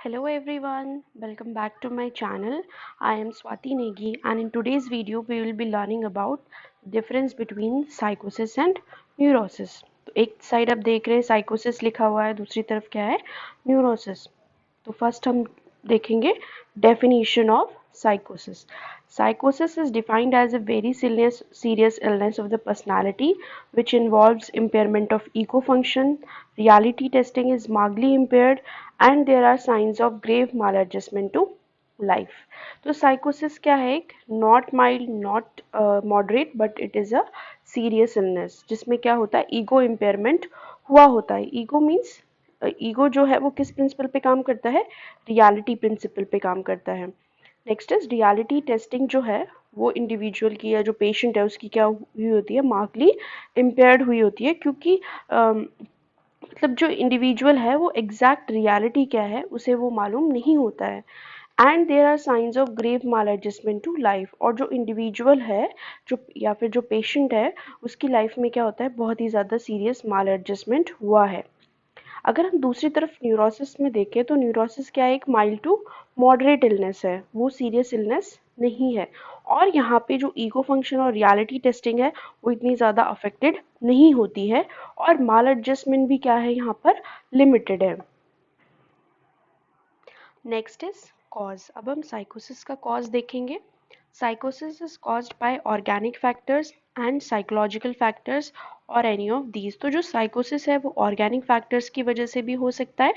Hello everyone, welcome back to my channel. I am Swati Negi and in today's video we will be learning about difference between psychosis and neurosis. तो एक side आप देख रहे हैं साइकोसिस लिखा हुआ है, दूसरी तरफ क्या है न्यूरोसिस. तो फर्स्ट हम देखेंगे definition of psychosis. Psychosis is defined as a very serious illness of the personality which involves impairment of ego function, reality testing is markedly impaired, and there are signs of grave maladjustment to life. तो साइकोसिस क्या है? एक not mild not moderate but it is a serious illness जिसमें क्या होता है ego impairment हुआ होता है. ईगो मीन्स ईगो जो है वो किस प्रिंसिपल पे काम करता है? रियलिटी प्रिंसिपल पे काम करता है. नेक्स्ट इज रियलिटी टेस्टिंग जो है वो इंडिविजुअल की या जो पेशेंट है उसकी क्या हुई होती है? मार्कली इम्पेयर्ड हुई होती है क्योंकि मतलब जो इंडिविजुअल है वो एग्जैक्ट रियलिटी क्या है उसे वो मालूम नहीं होता है. And there are signs of grave maladjustment to life. और जो इंडिविजुअल है जो या फिर जो पेशेंट है उसकी लाइफ में क्या होता है? बहुत ही ज़्यादा सीरियस माल एडजस्टमेंट हुआ है. अगर हम दूसरी तरफ न्यूरोसिस में देखें तो न्यूरोसिस क्या है? एक माइल्ड टू मॉडरेट इलनेस है, वो सीरियस इलनेस नहीं है. और यहाँ पे जो ईगो फंक्शन और रियलिटी टेस्टिंग है वो इतनी ज़्यादा अफेक्टेड नहीं होती है और माल एडजस्टमेंट भी क्या है यहाँ पर? लिमिटेड है. Next is cause. अब हम साइकोसिस का कॉज देखेंगे. साइकोसिस is caused by organic factors and psychological factors और एनी ऑफ दीज. तो जो साइकोसिस है वो ऑर्गेनिक फैक्टर्स की वजह से भी हो सकता है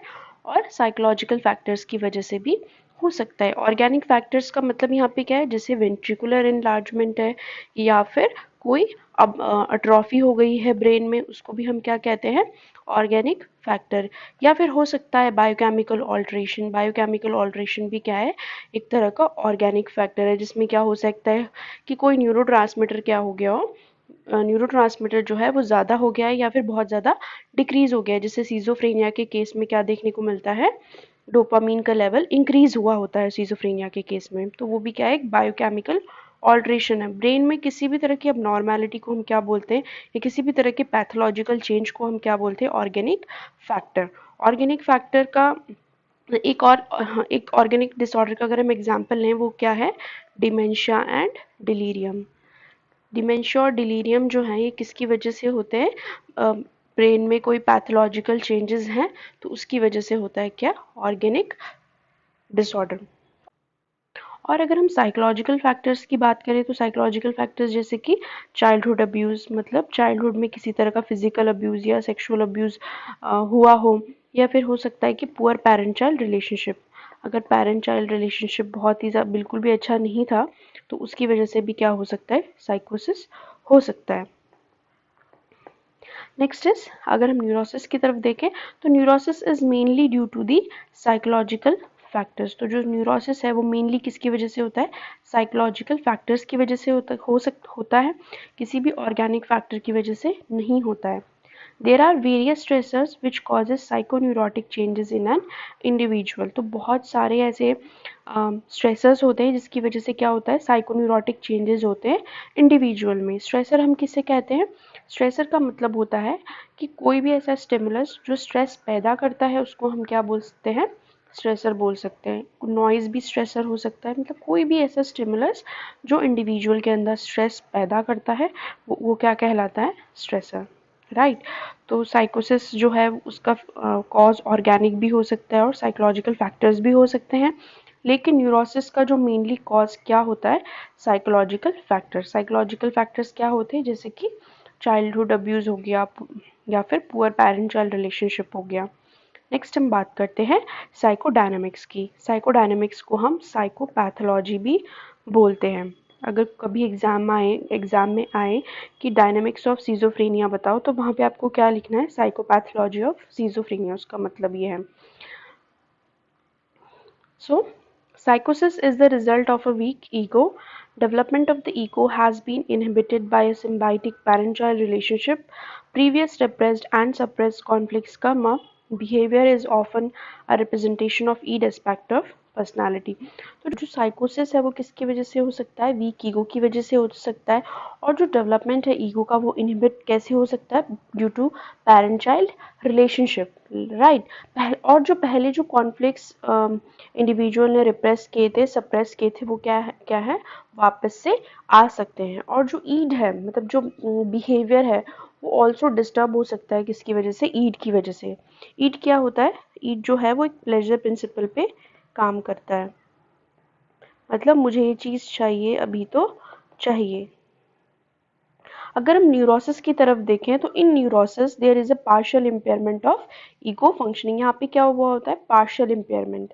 और साइकोलॉजिकल फैक्टर्स की वजह से भी हो सकता है. ऑर्गेनिक फैक्टर्स का मतलब यहाँ पे क्या है? जैसे वेंट्रिकुलर इनलार्जमेंट है या फिर कोई अब अट्रॉफी हो गई है ब्रेन में, उसको भी हम क्या कहते हैं? Organic factor. या फिर हो सकता है बायोकेमिकल ऑल्ट्रेशन. बायोकेमिकल ऑल्ट्रेशन भी क्या है? एक तरह का ऑर्गेनिक फैक्टर है जिसमें क्या हो सकता है कि कोई न्यूरोट्रांसमीटर क्या हो गया हो, न्यूरोट्रांसमीटर जो है वो ज़्यादा हो गया है या फिर बहुत ज़्यादा डिक्रीज हो गया है. जैसे सीजोफ्रेनिया के केस में क्या देखने को मिलता है? डोपामीन का लेवल इंक्रीज हुआ होता है सीजोफ्रेनिया के केस में. तो वो भी क्या है? एक बायोकेमिकल ऑल्ट्रेशन है. ब्रेन में किसी भी तरह की अब को हम क्या बोलते हैं या किसी भी तरह के पैथोलॉजिकल चेंज को हम क्या बोलते हैं? Organic factor. ऑर्गेनिक फैक्टर का एक ऑर्गेनिक डिसऑर्डर का अगर हम एग्जांपल लें वो क्या है? Dementia and delirium. डिमेंशिया और डिलीरियम जो है ये किसकी वजह से होते हैं? ब्रेन में कोई पैथोलॉजिकल चेंजेस हैं तो उसकी वजह से होता है क्या? Organic disorder. और अगर हम साइकोलॉजिकल फैक्टर्स की बात करें तो साइकोलॉजिकल फैक्टर्स जैसे कि चाइल्डहुड अब्यूज़, मतलब चाइल्डहुड में किसी तरह का फिजिकल अब्यूज़ या सेक्सुअल अब्यूज़ हुआ हो, या फिर हो सकता है कि पुअर पेरेंट चाइल्ड रिलेशनशिप. अगर पेरेंट चाइल्ड रिलेशनशिप बहुत ही बिल्कुल भी अच्छा नहीं था तो उसकी वजह से भी क्या हो सकता है? साइकोसिस हो सकता है. नेक्स्ट इज अगर हम न्यूरोसिस की तरफ देखें तो neurosis is mainly due to the psychological factors. तो जो न्यूरोसिस है वो मेनली किसकी वजह से होता है? साइकोलॉजिकल फैक्टर्स की वजह से होता है, किसी भी ऑर्गेनिक फैक्टर की वजह से नहीं होता है. There are various stressors which causes psychoneurotic changes in an individual. तो बहुत सारे ऐसे स्ट्रेसर्स होते हैं जिसकी वजह से क्या होता है? साइकोन्यूरोटिक चेंजेस होते हैं इंडिविजुअल में. स्ट्रेसर हम किसे कहते हैं? स्ट्रेसर का मतलब होता है कि कोई भी ऐसा स्टिमुलस जो स्ट्रेस पैदा करता है उसको हम क्या बोल सकते हैं? स्ट्रेसर बोल सकते हैं. नॉइज़ भी स्ट्रेसर हो सकता है. मतलब कोई भी ऐसा स्टिमुलस जो इंडिविजुअल के अंदर स्ट्रेस पैदा करता है वो क्या कहलाता है? स्ट्रेसर. राइट. तो साइकोसिस जो है उसका कॉज ऑर्गेनिक भी हो सकता है और साइकोलॉजिकल फैक्टर्स भी हो सकते हैं. लेकिन न्यूरोसिस का जो मेनली कॉज क्या होता है? Psychological factors. साइकोलॉजिकल फैक्टर्स क्या होते हैं? जैसे कि चाइल्डहुड अब्यूज़ हो गया या फिर पुअर पेरेंट चाइल्ड रिलेशनशिप हो गया. नेक्स्ट हम बात करते हैं साइकोडायनामिक्स की. साइकोडायनामिक्स को हम साइकोपैथोलॉजी भी बोलते हैं. अगर कभी एग्जाम में आए कि डायनामिक्स ऑफ सीजोफ्रेनिया बताओ तो वहाँ पे आपको क्या लिखना है? Psychopathology of schizophrenia. उसका मतलब ये है. So, psychosis is the result of a weak ego. Development of the ego has been inhibited by a symbiotic parent-child relationship. Previous repressed and suppressed conflicts come up. Behavior is often a representation of each aspect of personality. तो जो साइकोसिस है वो किसकी वजह से हो सकता है, वीक ईगो की वजह से हो सकता है। और जो डेवलपमेंट है ईगो का वो इनहिबिट कैसे हो सकता है, due to parent child relationship, right. और जो पहले जो कॉन्फ्लिक्ट्स इंडिविजुअल ने रिप्रेस किए थे, सप्रेस किए थे, वो क्या है वापस से आ सकते हैं। और जो ईड है, मतलब जो बिहेवियर है, वो ऑल्सो डिस्टर्ब हो सकता है किसकी वजह से, ईड की वजह से। ईड क्या होता है, ईड जो है वो एक प्लेजर प्रिंसिपल पे काम करता है, मतलब मुझे ये चीज़ चाहिए अभी तो चाहिए। अगर हम न्यूरोसिस की तरफ देखें तो in neurosis there is a partial impairment of ego functioning. यहाँ पे क्या हुआ होता है, partial impairment.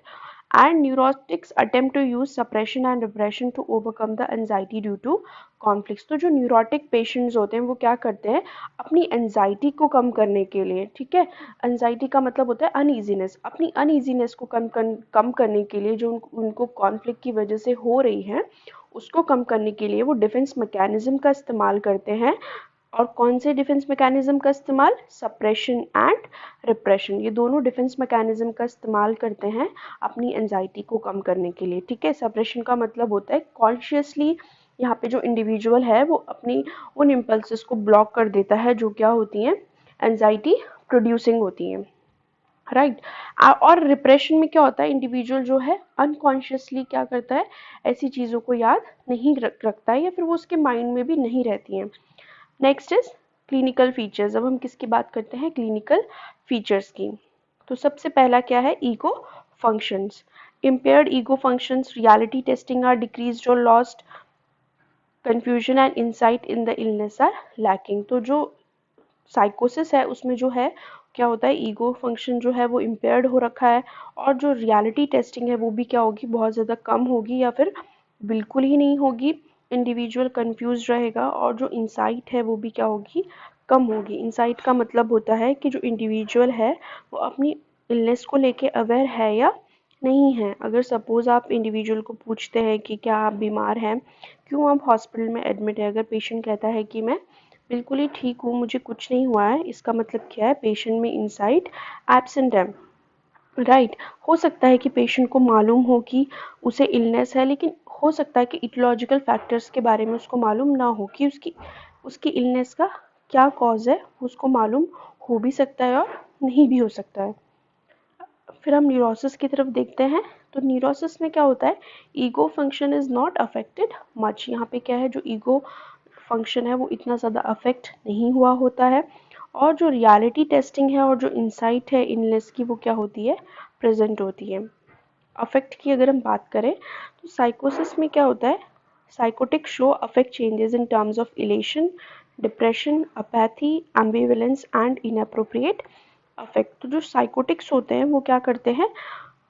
And neurotics attempt to use suppression and repression to overcome the anxiety due to conflicts. तो जो न्यूरोटिक पेशेंट्स होते हैं वो क्या करते हैं, अपनी एंजाइटी को कम करने के लिए, ठीक है, एंजाइटी का मतलब होता है अनईजीनेस, अपनी अनईजीनेस को कम करने के लिए जो उनको कॉन्फ्लिक्ट की वजह से हो रही है, उसको कम करने के लिए वो डिफेंस मैकेनिज्म का इस्तेमाल करते हैं। और कौन से डिफेंस मैकेनिज्म का इस्तेमाल, सप्रेशन एंड रिप्रेशन, ये दोनों डिफेंस मैकेनिज्म का इस्तेमाल करते हैं अपनी एंजाइटी को कम करने के लिए, ठीक है। सप्रेशन का मतलब होता है कॉन्शियसली यहाँ पे जो इंडिविजुअल है वो अपनी उन इम्पल्सेस को ब्लॉक कर देता है जो क्या होती हैं, एंजाइटी प्रोड्यूसिंग होती हैं, राइट। और रिप्रेशन में क्या होता है, इंडिविजुअल जो है अनकॉन्शियसली क्या करता है, ऐसी चीज़ों को याद नहीं रखता है, या फिर वो उसके माइंड में भी नहीं रहती हैं। Next is clinical features. अब हम किसकी बात करते हैं, क्लिनिकल फीचर्स की। तो सबसे पहला क्या है, ego functions. impaired ego functions, reality testing are decreased or lost, confusion and insight in the illness are lacking। तो जो साइकोसिस है उसमें जो है क्या होता है, ईगो फंक्शन जो है वो इम्पेयर्ड हो रखा है, और जो रियलिटी टेस्टिंग है वो भी क्या होगी, बहुत ज़्यादा कम होगी या फिर बिल्कुल ही नहीं होगी। इंडिविजुअल कंफ्यूज रहेगा, और जो इंसाइट है वो भी क्या होगी, कम होगी। इंसाइट का मतलब होता है कि जो इंडिविजुअल है वो अपनी इलनेस को लेके अवेयर है या नहीं है। अगर सपोज आप इंडिविजुअल को पूछते हैं कि क्या आप बीमार हैं, क्यों आप हॉस्पिटल में एडमिट है, अगर पेशेंट कहता है कि मैं बिल्कुल ही ठीक हूँ, मुझे कुछ नहीं हुआ है, इसका मतलब क्या है, पेशेंट में इंसाइट एब्सेंट है, राइट। हो सकता है कि पेशेंट को मालूम हो कि उसे इलनेस है, लेकिन हो सकता है कि इटियोलॉजिकल फैक्टर्स के बारे में उसको मालूम ना हो कि उसकी उसकी इलनेस का क्या कॉज है, उसको मालूम हो भी सकता है और नहीं भी हो सकता है। फिर हम न्यूरोसिस की तरफ देखते हैं। तो न्यूरोसिस में क्या होता है, ego function is not affected much. यहाँ पे क्या है, जो ईगो फंक्शन है वो इतना ज़्यादा अफेक्ट नहीं हुआ होता है, और जो रियलिटी टेस्टिंग है और जो इंसाइट है इनलेस की वो क्या होती है, प्रेजेंट होती है। अफेक्ट की अगर हम बात करें तो साइकोसिस में क्या होता है, psychotic show affect changes in terms of elation, depression, apathy, ambivalence and inappropriate affect. तो जो साइकोटिक्स होते हैं वो क्या करते हैं,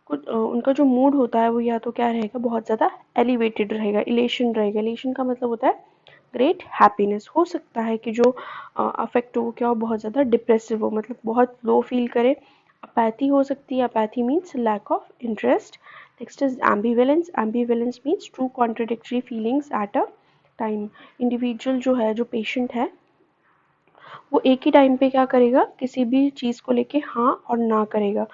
कुछ उनका जो मूड होता है वो या तो क्या रहेगा, बहुत ज़्यादा एलिवेटेड रहेगा, इलेशन रहेगा। इलेशन का मतलब होता है ग्रेट हैप्पीनेस। हो सकता है कि जो अफेक्ट हो वो क्या हो, बहुत ज़्यादा डिप्रेसिव हो, मतलब बहुत लो फील करे। अपैथी हो सकती है, apathy means lack of interest. Next is ambivalence. Ambivalence means two contradictory feelings at a time. Individual जो है, जो पेशेंट है, वो एक ही टाइम पे क्या करेगा, किसी भी चीज़ को लेके हाँ और ना करेगा,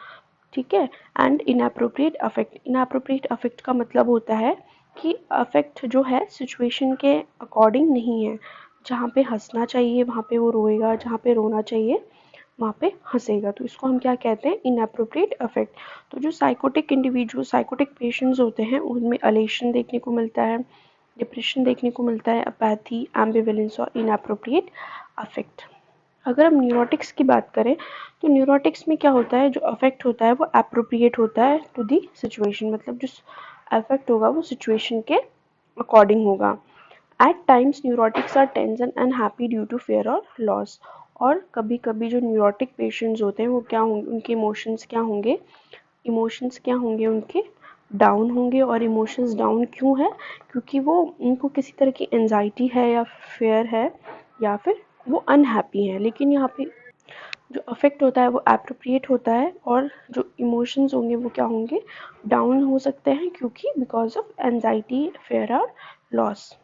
ठीक है। And inappropriate affect. Inappropriate affect का मतलब होता है कि अफेक्ट जो है सिचुएशन के अकॉर्डिंग नहीं है। जहाँ पे हंसना चाहिए वहाँ पे वो रोएगा, जहाँ पे रोना चाहिए वहाँ पे हंसेगा। तो इसको हम क्या कहते हैं, इनअप्रोप्रिएट अफेक्ट। तो जो साइकोटिक इंडिविजुअल, साइकोटिक पेशेंट्स होते हैं उनमें अलेशन देखने को मिलता है, डिप्रेशन देखने को मिलता है, अपैथी, एम्बिवेलेंस और इनअप्रोप्रिएट अफेक्ट। अगर हम न्यूरोटिक्स की बात करें तो न्यूरोटिक्स में क्या होता है, जो अफेक्ट होता है वो एप्रोप्रिएट होता है टू दी सिचुएशन, मतलब जो अफेक्ट होगा वो सिचुएशन के अकॉर्डिंग होगा। At times neurotics are tense and unhappy due to fear और लॉस। और कभी कभी जो न्यूरोटिक पेशेंट्स होते हैं वो क्या होंगे, उनके इमोशंस क्या होंगे, इमोशंस क्या होंगे उनके, डाउन होंगे। और इमोशंस डाउन क्यों है, क्योंकि वो उनको किसी तरह की एंजाइटी है या फेयर है, या फिर वो अनहैप्पी है। लेकिन यहाँ पे जो अफेक्ट होता है वो एप्रोप्रिएट होता है, और जो इमोशंस होंगे वो क्या होंगे, डाउन हो सकते हैं, क्योंकि बिकॉज ऑफ एंजाइटी, फेयर और लॉस।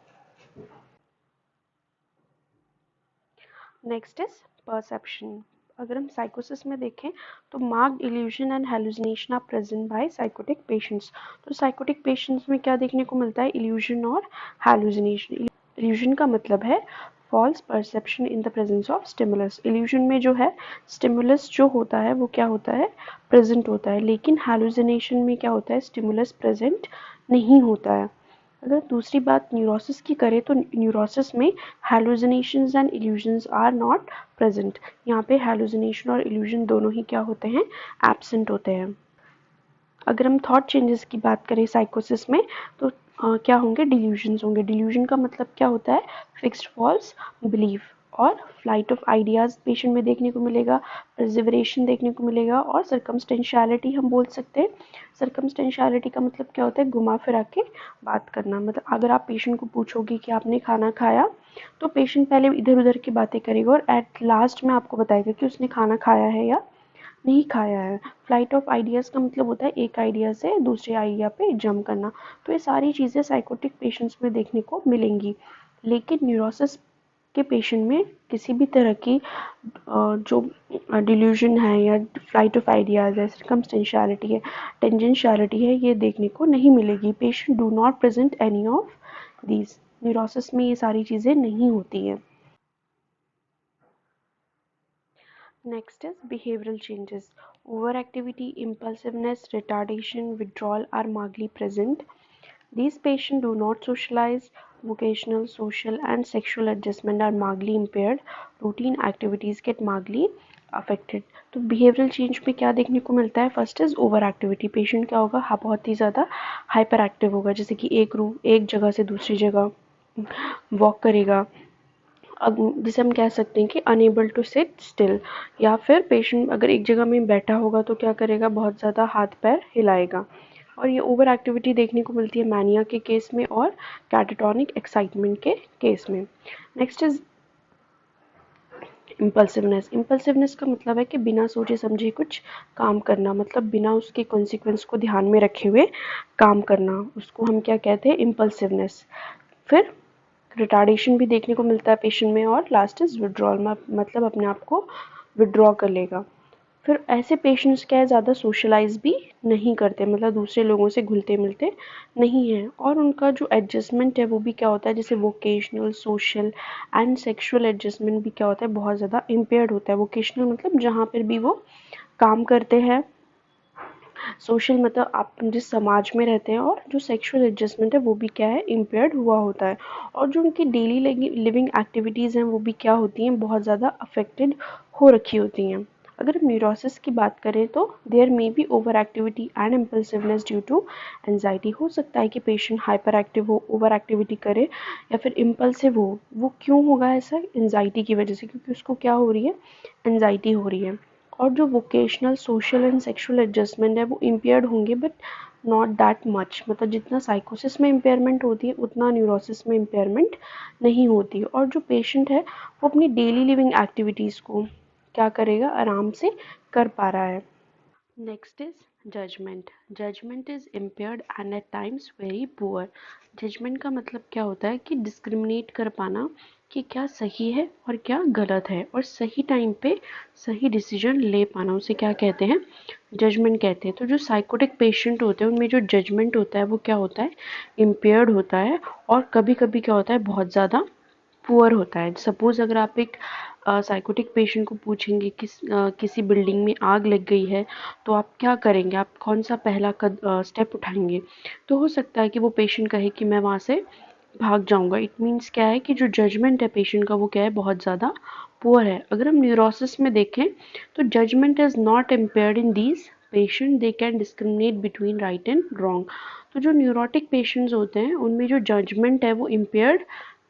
Next is perception. अगर हम साइकोसिस में देखें तो marked illusion and hallucination are present by psychotic patients. तो साइकोटिक पेशेंट्स में क्या देखने को मिलता है? इल्यूजन और हेलुसिनेशन। इल्यूजन का मतलब है false perception in the presence of stimulus. Illusion में जो है स्टिमुलस जो होता है वो क्या होता है? प्रेजेंट होता है। लेकिन हेलुसिनेशन में क्या होता है? स्टिमुलस प्रेजेंट नहीं होता है। अगर दूसरी बात न्यूरोसिस की करें तो न्यूरोसिस में hallucinations and illusions are not present. यहाँ पे हेलुसिनेशन और इल्यूजन दोनों ही क्या होते हैं? एब्सेंट होते हैं। अगर हम थॉट चेंजेस की बात करें साइकोसिस में तो क्या होंगे? डिल्यूजन्स होंगे। डिल्यूजन का मतलब क्या होता है? फिक्स्ड फॉल्स बिलीफ और फ्लाइट ऑफ आइडियाज पेशेंट में देखने को मिलेगा, परसिवरेशन देखने को मिलेगा और सर्कमस्टेंशियलिटी हम बोल सकते हैं। सर्कमस्टेंशियलिटी का मतलब क्या होता है? घुमा फिरा के बात करना। मतलब अगर आप पेशेंट को पूछोगे कि आपने खाना खाया तो पेशेंट पहले इधर उधर की बातें करेगा और एट लास्ट में आपको बताएगा कि उसने खाना खाया है या नहीं खाया है। फ्लाइट ऑफ आइडियाज़ का मतलब होता है एक आइडिया से दूसरे आइडिया पे जंप करना। तो ये सारी चीज़ें साइकोटिक पेशेंट्स में देखने को मिलेंगी। लेकिन न्यूरोसिस के पेशेंट में किसी भी तरह की जो डिल्यूजन है या फ्लाइट ऑफ आइडियाज़ है, सर्कमस्टेंशियलिटी है, टेंजेंशियलिटी है, ये देखने को नहीं मिलेगी। Patient do not present any of these. Neurosis में ये सारी चीज़ें नहीं होती हैं। Next is behavioral changes. Overactivity, impulsiveness, retardation, withdrawal are markedly present. These patients do not socialize. Vocational, social, and sexual adjustment are markedly impaired. Routine activities get markedly affected. तो behavioural change में क्या देखने को मिलता है? First is over activity. Patient क्या होगा? हाँ, बहुत ही ज़्यादा हाइपर एक्टिव होगा, जैसे कि एक जगह से दूसरी जगह वॉक करेगा। अब जिसे हम कह सकते हैं कि अनेबल टू सिट स्टिल, या फिर पेशेंट अगर एक जगह में बैठा होगा तो क्या करेगा? बहुत ज़्यादा हाथ पैर हिलाएगा। और ये ओवर एक्टिविटी देखने को मिलती है मैनिया के केस में और कैटाटोनिक एक्साइटमेंट के केस में। Next is impulsiveness. इम्पल्सिवनेस का मतलब है कि बिना सोचे समझे कुछ काम करना, मतलब बिना उसके कॉन्सिक्वेंस को ध्यान में रखे हुए काम करना, उसको हम क्या कहते हैं? इम्पल्सिवनेस। फिर रिटार्डेशन भी देखने को मिलता है पेशेंट में और लास्ट इज विड्रॉल, मतलब अपने आप को विड्रॉ कर लेगा। फिर ऐसे पेशेंट्स क्या है? ज़्यादा सोशलाइज भी नहीं करते, मतलब दूसरे लोगों से घुलते मिलते नहीं हैं और उनका जो एडजस्टमेंट है वो भी क्या होता है? जैसे vocational, social and sexual adjustment भी क्या होता है? बहुत ज़्यादा इम्पेयर्ड होता है। वोकेशनल मतलब जहाँ पर भी वो काम करते हैं, सोशल मतलब आप जिस समाज में रहते हैं, और जो सेक्सुअल एडजस्टमेंट है वो भी क्या है? इम्पेयर्ड हुआ होता है। और जो उनकी डेली लिविंग एक्टिविटीज़ हैं वो भी क्या होती हैं? बहुत ज़्यादा अफेक्टेड हो रखी होती हैं। अगर हम न्यूरोसिस की बात करें तो there may be overactivity and impulsiveness due to anxiety. हो सकता है कि पेशेंट हाइपर एक्टिव हो, ओवर एक्टिविटी करे या फिर इम्पल्सिव हो। वो क्यों होगा ऐसा? एंजाइटी की वजह से, क्योंकि उसको क्या हो रही है? एंजाइटी हो रही है। और जो vocational, social and sexual adjustment है वो इम्पेयर्ड होंगे बट नॉट दैट मच। मतलब जितना साइकोसिस में इम्पेयरमेंट होती है उतना न्यूरोसिस में इम्पेयरमेंट नहीं होती। और जो पेशेंट है वो अपनी डेली लिविंग एक्टिविटीज़ को क्या करेगा? आराम से कर पा रहा है। Next is judgement. Judgement is impaired and at times very poor. Judgement का मतलब क्या होता है? कि डिस्क्रिमिनेट कर पाना कि क्या सही है और क्या गलत है, और सही टाइम पे सही डिसीजन ले पाना, उसे क्या कहते हैं? जजमेंट कहते हैं। तो जो साइकोटिक पेशेंट होते हैं उनमें जो जजमेंट होता है वो क्या होता है? इम्पेयर्ड होता है और कभी कभी क्या होता है? बहुत ज़्यादा पुअर होता है। सपोज़ अगर आप एक साइकोटिक पेशेंट को पूछेंगे कि किसी बिल्डिंग में आग लग गई है तो आप क्या करेंगे? आप कौन सा पहला स्टेप उठाएंगे? तो हो सकता है कि वो पेशेंट कहे कि मैं वहाँ से भाग जाऊंगा। इट मीन्स क्या है? कि जो जजमेंट है पेशेंट का वो क्या है? बहुत ज़्यादा पुअर है। अगर हम न्यूरोसिस में देखें तो judgement is not impaired in these patient, they can discriminate between right and wrong. तो जो न्यूरोटिक पेशेंट्स होते हैं उनमें जो जजमेंट है वो इम्पेयर्ड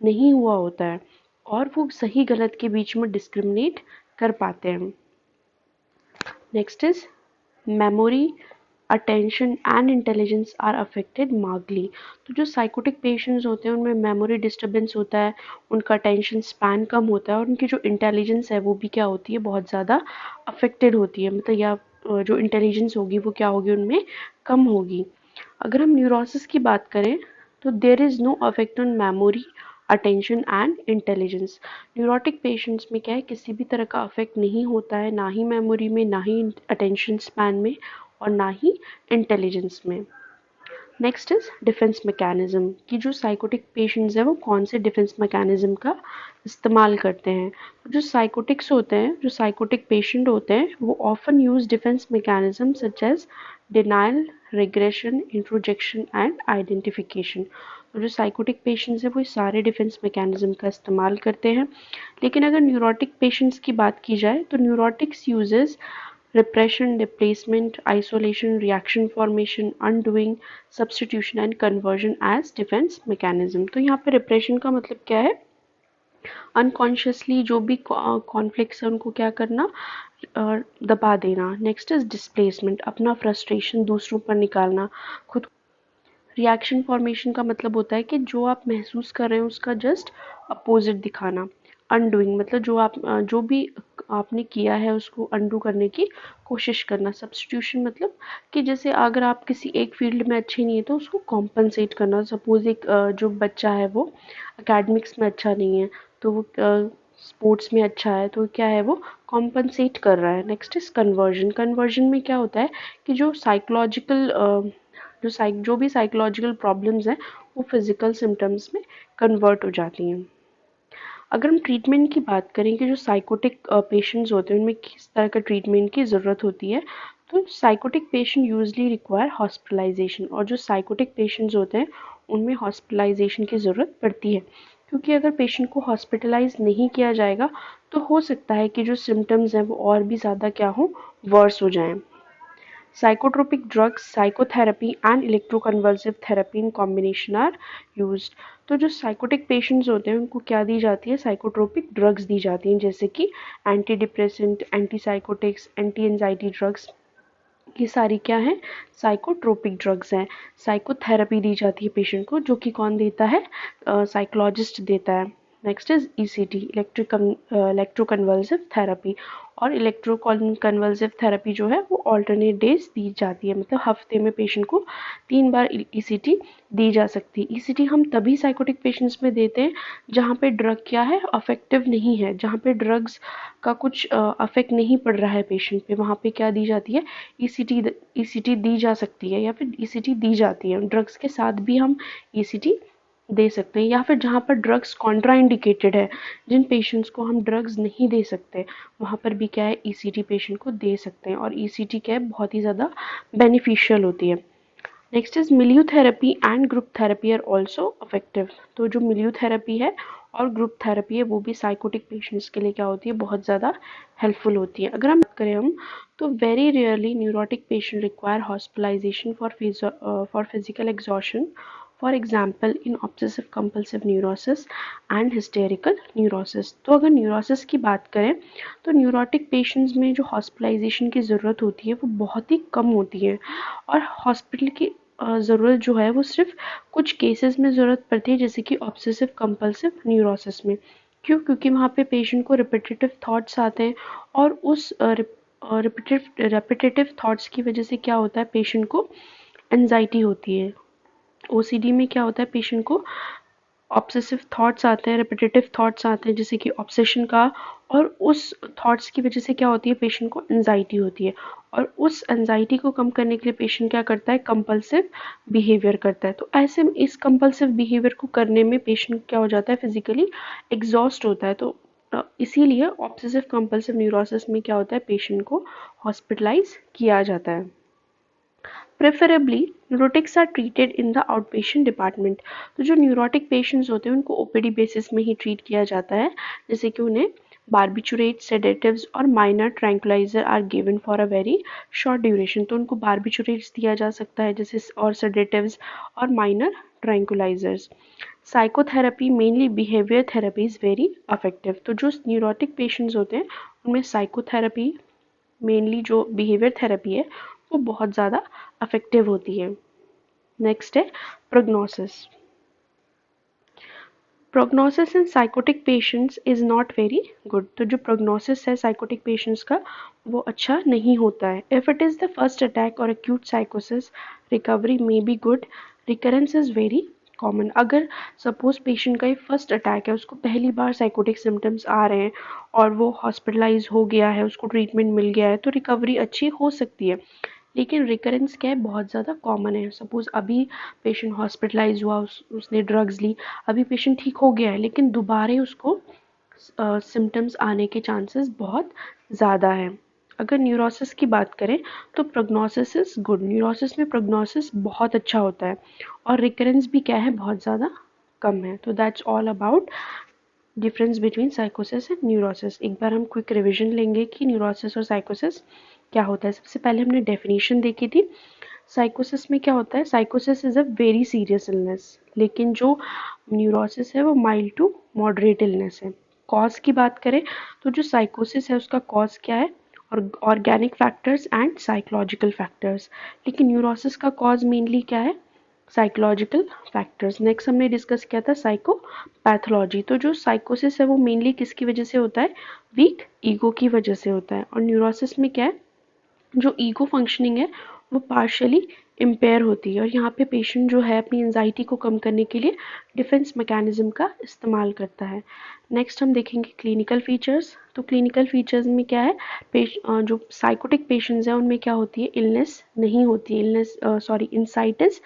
नहीं हुआ होता है और वो सही गलत के बीच में डिस्क्रिमिनेट कर पाते हैं। Next is memory, attention and intelligence are affected markedly. तो जो साइकोटिक पेशेंट्स होते हैं उनमें मेमोरी डिस्टर्बेंस होता है, उनका अटेंशन स्पैन कम होता है और उनकी जो इंटेलिजेंस है वो भी क्या होती है? बहुत ज़्यादा अफेक्टेड होती है। मतलब या जो इंटेलिजेंस होगी वो क्या होगी? उनमें कम होगी। अगर हम न्यूरोसिस की बात करें तो there is no effect on memory, attention and intelligence. Neurotic patients में क्या है, किसी भी तरह का अफेक्ट नहीं होता है, ना ही मेमोरी में, ना ही अटेंशन स्पैन में, और ना ही इंटेलिजेंस में। नेक्स्ट इज डिफेंस मैकेनिज्म कि जो साइकोटिक पेशेंट्स हैं वो कौन से डिफेंस मैकेनिज्म का इस्तेमाल करते हैं। जो साइकोटिक्स होते हैं, जो साइकोटिक पेशेंट होते हैं, वो often use defence mechanism such as denial, regression, introjection and identification. तो जो साइकोटिक पेशेंट्स हैं वो सारे डिफेंस मैकेनिज्म का इस्तेमाल करते हैं। लेकिन अगर न्यूरोटिक पेशेंट्स की बात की जाए तो neurotics uses repression, displacement, isolation, reaction formation, undoing, substitution and conversion as defense mechanism। तो यहाँ पे repression का मतलब क्या है, अनकॉन्शियसली जो भी कॉन्फ्लिक्ट्स है उनको क्या करना, दबा देना। नेक्स्ट इज डिस्प्लेसमेंट, अपना फ्रस्ट्रेशन दूसरों पर निकालना, खुद। रिएक्शन फॉर्मेशन का मतलब होता है कि जो आप महसूस कर रहे हैं उसका जस्ट अपोजिट दिखाना। अनडूइंग मतलब जो भी आपने किया है उसको अनडू करने की कोशिश करना। सब्स्टिट्यूशन मतलब कि जैसे अगर आप किसी एक फील्ड में अच्छे नहीं है तो उसको कॉम्पनसेट करना। सपोज एक जो बच्चा है वो एकेडमिक्स में अच्छा नहीं है तो वो स्पोर्ट्स में अच्छा है, तो क्या है वो कॉम्पनसेट कर रहा है। Next is conversion. कन्वर्जन में क्या होता है कि जो भी साइकोलॉजिकल प्रॉब्लम्स हैं वो फिजिकल सिम्टम्स में कन्वर्ट हो जाती हैं। अगर हम ट्रीटमेंट की बात करें कि जो साइकोटिक पेशेंट्स होते हैं उनमें किस तरह का ट्रीटमेंट की ज़रूरत होती है, तो psychotic patient usually require hospitalisation, और जो साइकोटिक पेशेंट्स होते हैं उनमें हॉस्पिटलाइजेशन की ज़रूरत पड़ती है, क्योंकि अगर पेशेंट को हॉस्पिटलाइज नहीं किया जाएगा तो हो सकता है कि जो सिम्टम्स हैं वो और भी ज़्यादा क्या हो, वर्स हो जाएं। Psychotropic drugs, psychotherapy and electroconvulsive therapy in combination are used। तो जो साइकोटिक पेशेंट्स होते हैं उनको क्या दी जाती है, साइकोट्रोपिक ड्रग्स दी जाती हैं, जैसे कि anti depressant, anti psychotics, anti anxiety drugs. ये सारी क्या हैं, साइकोट्रोपिक ड्रग्स हैं। साइकोथेरेपी दी जाती है पेशेंट को, जो कि कौन देता है, साइकोलॉजिस्ट देता है। Next is ECT, electroconvulsive therapy. और इलेक्ट्रोकन्वल्सिव थेरेपी जो है वो ऑल्टरनेट डेज दी जाती है, मतलब हफ्ते में पेशेंट को 3 बार ईसीटी दी जा सकती है। ईसीटी हम तभी साइकोटिक पेशेंट्स में देते हैं जहाँ पे ड्रग क्या है, अफेक्टिव नहीं है, जहाँ पे ड्रग्स का कुछ अफेक्ट नहीं पड़ रहा है पेशेंट पे, वहाँ पे क्या दी जाती है, ईसीटी दी जा सकती है, या फिर ईसीटी दी जाती है। ड्रग्स के साथ भी हम ईसीटी दे सकते हैं, या फिर जहाँ पर ड्रग्स कॉन्ट्राइंडिकेटेड है, जिन पेशेंट्स को हम ड्रग्स नहीं दे सकते, वहाँ पर भी क्या है, ईसीटी पेशेंट को दे सकते हैं। और ईसीटी क्या है, बहुत ही ज़्यादा बेनिफिशियल होती है। Next is milieu therapy and group therapy are also effective. तो जो मिलियो थेरेपी है और ग्रुप थेरेपी है वो भी साइकोटिक पेशेंट्स के लिए क्या होती है, बहुत ज़्यादा हेल्पफुल होती है। अगर हम बात करें तो very rarely neurotic patient require hospitalisation for physical exhaustion, for example in obsessive compulsive neurosis and hysterical neurosis. तो अगर न्यूरोसिस की बात करें तो न्यूरोटिक पेशेंट्स में जो हॉस्पिटलाइजेशन की ज़रूरत होती है वो बहुत ही कम होती है, और हॉस्पिटल की ज़रूरत जो है वो सिर्फ कुछ केसेस में ज़रूरत पड़ती है, जैसे कि ऑब्सेसिव कंपल्सिव न्यूरोसिस में। क्यों? क्योंकि वहाँ पे पेशेंट को रिपीटेटिव थॉट्स आते हैं, और उस रिपीटेटिव थॉट्स की वजह से क्या होता है, पेशेंट को एंजाइटी होती है। ओसीडी में क्या होता है, पेशेंट को ऑब्सेसिव थॉट्स आते हैं, रिपीटेटिव थॉट्स आते हैं, जैसे कि ऑब्सेशन का, और उस थॉट्स की वजह से क्या होती है, पेशेंट को एंजाइटी होती है, और उस एंजाइटी को कम करने के लिए पेशेंट क्या करता है, कंपल्सिव बिहेवियर करता है। तो ऐसे में इस कंपल्सिव बिहेवियर को करने में पेशेंट क्या हो जाता है, फिजिकली एग्जॉस्ट होता है। तो इसीलिए ऑब्सेसिव कंपल्सिव न्यूरोसिस में क्या होता है, पेशेंट को हॉस्पिटलाइज किया जाता है। Preferably neurotics are treated in the outpatient department. तो जो न्यूरोटिक पेशेंट्स होते हैं उनको ओपीडी बेसिस में ही ट्रीट किया जाता है, जैसे कि उन्हें बार्बिचुरेट, सेडेटिव्स और minor tranquilliser are given for a very short duration. तो उनको बार्बिचुरेट्स दिया जा सकता है जैसे, और सेडेटिव्स और minor tranquillisers. Psychotherapy mainly behaviour therapy is very affective. तो जो न्यूरोटिक पेशेंट्स होते हैं उनमें साइकोथेरेपी, मेनली जो बिहेवियर थेरेपी है, वो बहुत ज़्यादा अफेक्टिव होती है। नेक्स्ट है prognosis. Prognosis in psychotic patients is not very good. तो जो प्रोग्नोसिस है साइकोटिक पेशेंट्स का वो अच्छा नहीं होता है। If it is the first attack और एक्यूट साइकोसिस, recovery may be good, recurrence is very common. अगर सपोज पेशेंट का ये फर्स्ट अटैक है, उसको पहली बार साइकोटिक सिम्टम्स आ रहे हैं और वो हॉस्पिटलाइज हो गया है, उसको ट्रीटमेंट मिल गया है, तो रिकवरी अच्छी हो सकती है। लेकिन रिकरेंस क्या है, बहुत ज़्यादा कॉमन है। सपोज अभी पेशेंट हॉस्पिटलाइज हुआ, उसने ड्रग्स ली, अभी पेशेंट ठीक हो गया है, लेकिन दोबारा उसको सिम्टम्स आने के चांसेस बहुत ज़्यादा हैं। अगर न्यूरोसिस की बात करें तो प्रोग्नोसिस इज गुड। न्यूरोसिस में प्रोग्नोसिस बहुत अच्छा होता है और रिकरेंस भी क्या है, बहुत ज़्यादा कम है। तो that's all about difference between साइकोसिस एंड न्यूरोसिस। एक बार हम क्विक रिविजन लेंगे कि न्यूरोसिस और साइकोसिस क्या होता है। सबसे पहले हमने डेफिनेशन देखी थी। साइकोसिस में क्या होता है, साइकोसिस is a very serious illness, लेकिन जो न्यूरोसिस है वो माइल्ड टू मॉडरेट इलनेस है। कॉज की बात करें तो जो साइकोसिस है उसका कॉज क्या है, और organic factors and psychological factors, लेकिन न्यूरोसिस का कॉज मेनली क्या है, साइकोलॉजिकल फैक्टर्स। नेक्स्ट हमने डिस्कस किया था साइकोपैथोलॉजी। तो जो साइकोसिस है वो मेनली किसकी वजह से होता है, वीक ईगो की वजह से होता है। और न्यूरोसिस में क्या है, जो ईगो फंक्शनिंग है वो पार्शियली इम्पेयर होती है, और यहाँ पे पेशेंट जो है अपनी एंजाइटी को कम करने के लिए डिफेंस मैकेनिज्म का इस्तेमाल करता है। नेक्स्ट हम देखेंगे क्लिनिकल फीचर्स। तो क्लिनिकल फीचर्स में क्या है, जो साइकोटिक पेशेंट्स हैं उनमें क्या होती है, इलनेस नहीं होती है, इंसाइट इज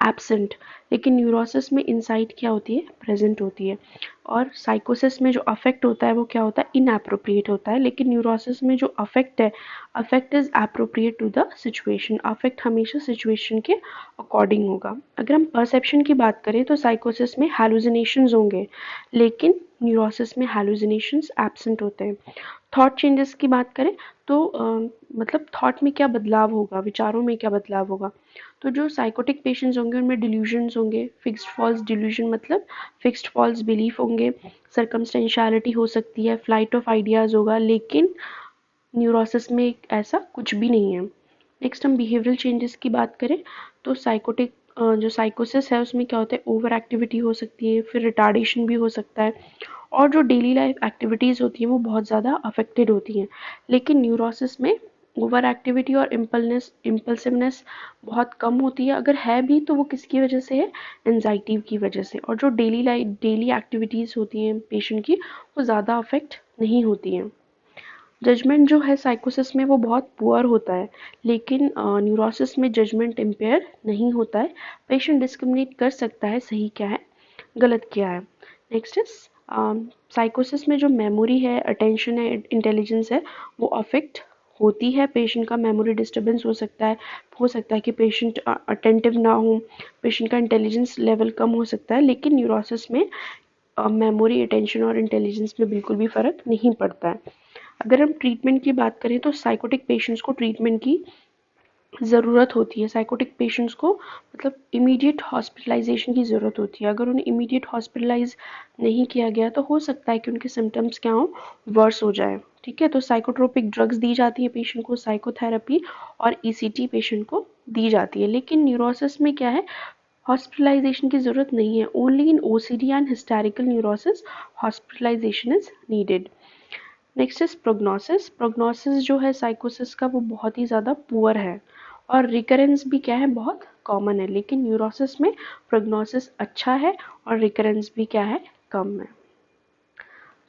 एब्सेंट, लेकिन न्यूरोसिस में इंसाइट क्या होती है, प्रेजेंट होती है। और साइकोसिस में जो अफेक्ट होता है वो क्या होता है, इनएप्रोप्रिएट होता है, लेकिन न्यूरोसिस में जो अफेक्ट है, affect is appropriate to the situation. Affect हमेशा सिचुएशन के अकॉर्डिंग होगा। अगर हम परसेप्शन की बात करें तो साइकोसिस में हैलुसिनेशंस होंगे, लेकिन न्यूरोसिस में हैलुसिनेशंस एब्सेंट होते हैं। थॉट चेंजेस की बात करें तो मतलब थॉट में क्या बदलाव होगा, विचारों में क्या बदलाव होगा। तो जो साइकोटिक पेशेंट्स होंगे उनमें डिल्यूजन्स होंगे, फिक्स्ड फॉल्स डिल्यूजन मतलब फिक्स्ड फॉल्स बिलीफ होंगे, सर्कमस्टेंशियलिटी हो सकती है, फ्लाइट ऑफ आइडियाज़ होगा, लेकिन न्यूरोसिस में ऐसा कुछ भी नहीं है। नेक्स्ट हम बिहेवियरल चेंजेस की बात करें तो साइकोटिक जो साइकोसिस है उसमें क्या होता है, ओवर एक्टिविटी हो सकती है, फिर रिटार्डेशन भी हो सकता है, और जो डेली लाइफ एक्टिविटीज़ होती हैं वो बहुत ज़्यादा अफेक्टेड होती हैं। लेकिन न्यूरोसिस में ओवर एक्टिविटी और इम्पल्सिवनेस बहुत कम होती है, अगर है भी तो वो किसकी वजह से है, एंजाइटी की वजह से। और जो डेली एक्टिविटीज़ होती हैं पेशेंट की वो ज़्यादा अफेक्ट नहीं होती हैं। जजमेंट जो है साइकोसिस में वो बहुत पुअर होता है, लेकिन न्यूरोसिस में जजमेंट इम्पेयर नहीं होता है। पेशेंट डिस्क्रिमिनेट कर सकता है सही क्या है, गलत क्या है। नेक्स्ट इज साइकोसिस में जो मेमोरी है, अटेंशन है, इंटेलिजेंस है, वो अफेक्ट होती है। पेशेंट का मेमोरी डिस्टर्बेंस हो सकता है कि पेशेंट अटेंटिव ना हो, पेशेंट का इंटेलिजेंस लेवल कम हो सकता है, लेकिन न्यूरोसिस में मेमोरी, अटेंशन और इंटेलिजेंस में बिल्कुल भी फ़र्क नहीं पड़ता है। अगर हम ट्रीटमेंट की बात करें तो साइकोटिक पेशेंट्स को ट्रीटमेंट की ज़रूरत होती है। साइकोटिक पेशेंट्स को मतलब इमीडिएट हॉस्पिटलाइजेशन की ज़रूरत होती है। अगर उन्हें इमीडिएट हॉस्पिटलाइज नहीं किया गया तो हो सकता है कि उनके सिम्टम्स क्या हों, वर्स हो जाए। ठीक है, तो साइकोट्रोपिक ड्रग्स दी जाती है पेशेंट को, साइकोथेरेपी और ईसीटी पेशेंट को दी जाती है। लेकिन न्यूरोसिस में क्या है, हॉस्पिटलाइजेशन की ज़रूरत नहीं है। Only in OCD and hysterical neurosis hospitalisation is needed. Next is prognosis. Prognosis जो है साइकोसिस का वो बहुत ही ज़्यादा पुअर है, और रिकरेंस भी क्या है, बहुत कॉमन है। लेकिन न्यूरोसिस में प्रोग्नोसिस अच्छा है और रिकरेंस भी क्या है, कम है।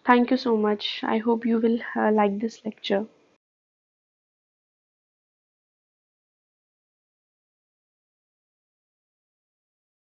Thank you so much. I hope you will like this lecture.